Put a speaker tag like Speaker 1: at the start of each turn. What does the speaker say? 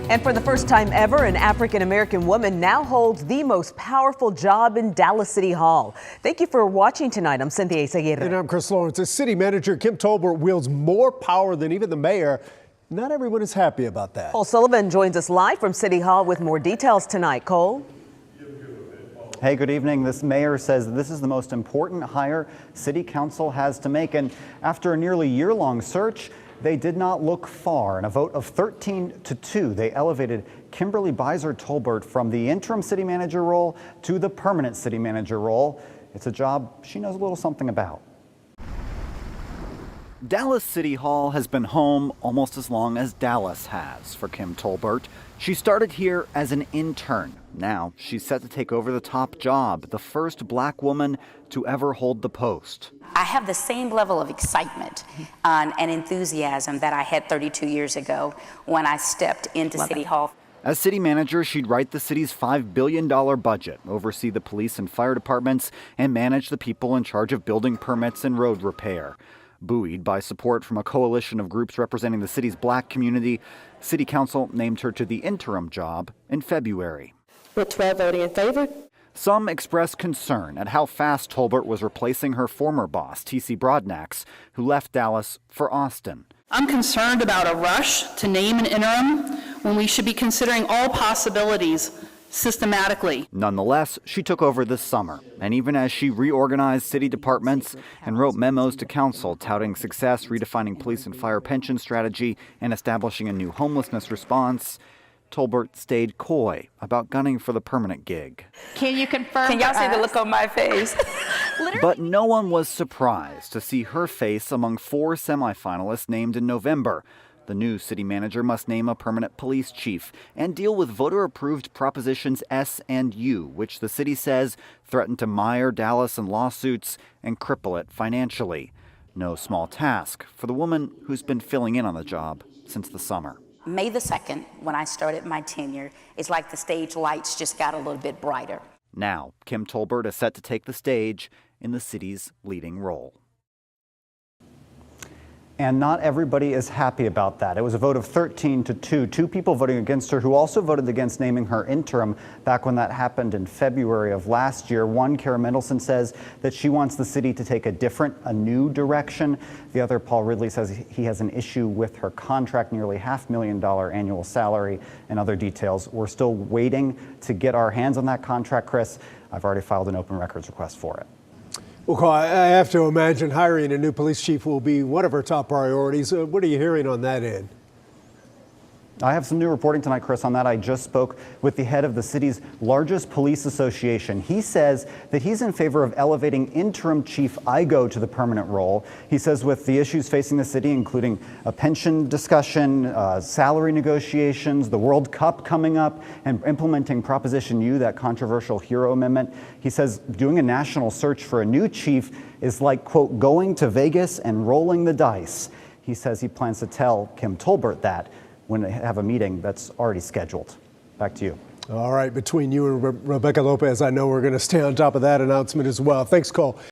Speaker 1: And for the first time ever, an African-American woman now holds the most powerful job in Dallas City Hall. Thank you for watching tonight. I'm Cynthia Izaguirre.
Speaker 2: And I'm Chris Lawrence. As city manager, Kim Tolbert wields more power than even the mayor. Not everyone is happy about that.
Speaker 1: Cole Sullivan joins us live from City Hall with more details tonight. Cole?
Speaker 3: Hey, good evening. This mayor says this is the most important hire city council has to make. And after a nearly year-long search, they did not look far. In a vote of 13-2, they elevated Kimberly Beiser Tolbert from the interim city manager role to the permanent city manager role. It's a job she knows a little something about. Dallas City Hall has been home almost as long as Dallas has for Kim Tolbert. She started here as an intern. Now she's set to take over the top job, the first black woman to ever hold the post.
Speaker 4: I have the same level of excitement and enthusiasm that I had 32 years ago when I stepped into City Hall.
Speaker 3: As city manager, she'd write the city's $5 billion budget, oversee the police and fire departments, and manage the people in charge of building permits and road repair. Buoyed by support from a coalition of groups representing the city's black community, City Council named her to the interim job in February.
Speaker 5: With 12 voting in favor.
Speaker 3: Some expressed concern at how fast Tolbert was replacing her former boss, T.C. Broadnax, who left Dallas for Austin.
Speaker 5: I'm concerned about a rush to name an interim when we should be considering all possibilities systematically.
Speaker 3: Nonetheless, she took over this summer, and even as she reorganized city departments and wrote memos to council touting success redefining police and fire pension strategy and establishing a new homelessness response, Tolbert stayed coy about gunning for the permanent gig.
Speaker 4: Can you confirm? Can y'all see the look on my face?
Speaker 3: But no one was surprised to see her face among 4 semifinalists named in November. The new city manager must name a permanent police chief and deal with voter-approved Propositions S and U, which the city says threaten to mire Dallas in lawsuits and cripple it financially. No small task for the woman who's been filling in on the job since the summer.
Speaker 4: May the 2nd, when I started my tenure, it's like the stage lights just got a little bit brighter.
Speaker 3: Now, Kim Tolbert is set to take the stage in the city's leading role. And not everybody is happy about that. It was a vote of 13-2. 2 people voting against her who also voted against naming her interim back when that happened in February of last year. One, Kara Mendelson, says that she wants the city to take a new direction. The other, Paul Ridley, says he has an issue with her contract, nearly $500,000 annual salary, and other details. We're still waiting to get our hands on that contract, Chris. I've already filed an open records request for it.
Speaker 2: Well, I have to imagine hiring a new police chief will be one of her top priorities. What are you hearing on that end?
Speaker 3: I have some new reporting tonight, Chris, on that. I just spoke with the head of the city's largest police association. He says that he's in favor of elevating interim chief Igo to the permanent role. He says with the issues facing the city, including a pension discussion, salary negotiations, the World Cup coming up, and implementing Proposition U, that controversial hero amendment, he says doing a national search for a new chief is like, quote, going to Vegas and rolling the dice. He says he plans to tell Kim Tolbert that when they have a meeting that's already scheduled. Back to you.
Speaker 2: All right, between you and Rebecca Lopez, I know we're going to stay on top of that announcement as well. Thanks, Cole.